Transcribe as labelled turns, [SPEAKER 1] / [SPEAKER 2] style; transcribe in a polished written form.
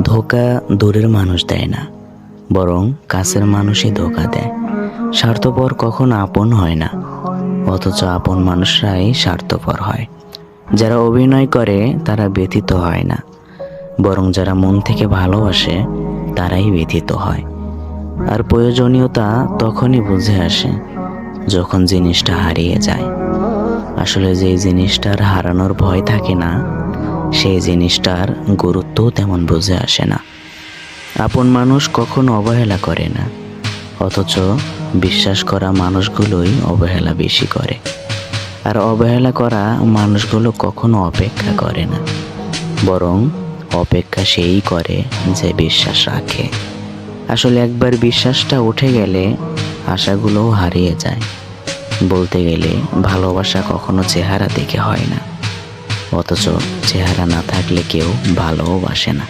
[SPEAKER 1] ধোঁকা দূরের মানুষ দেয় না, বরং কাছের মানুষই ধোঁকা দেয়। স্বার্থপর কখনো আপন হয় না, অথচ আপন মানুষরাই স্বার্থপর হয়। যারা অভিনয় করে তারা ব্যথিত হয় না, বরং যারা মন থেকে ভালোবাসে তারাই ব্যথিত হয়। আর প্রয়োজনীয়তা তখনই বুঝে আসে যখন জিনিসটা হারিয়ে যায়। আসলে যে জিনিসটার হারানোর ভয় থাকে না, সেই জিনিসটার গুরুত্বও তেমন বুঝে আসে না। আপন মানুষ কখনো অবহেলা করে না, অথচ বিশ্বাস করা মানুষগুলোই অবহেলা বেশি করে। আর অবহেলা করা মানুষগুলো কখনো অপেক্ষা করে না, বরং অপেক্ষা সেই করে যে বিশ্বাস রাখে। আসলে একবার বিশ্বাসটা উঠে গেলে আশাগুলোও হারিয়ে যায়। বলতে গেলে ভালোবাসা কখনো চেহারা দেখে হয় না, অথচ চেহারা না থাকলে কেউ ভালোও বাসে না।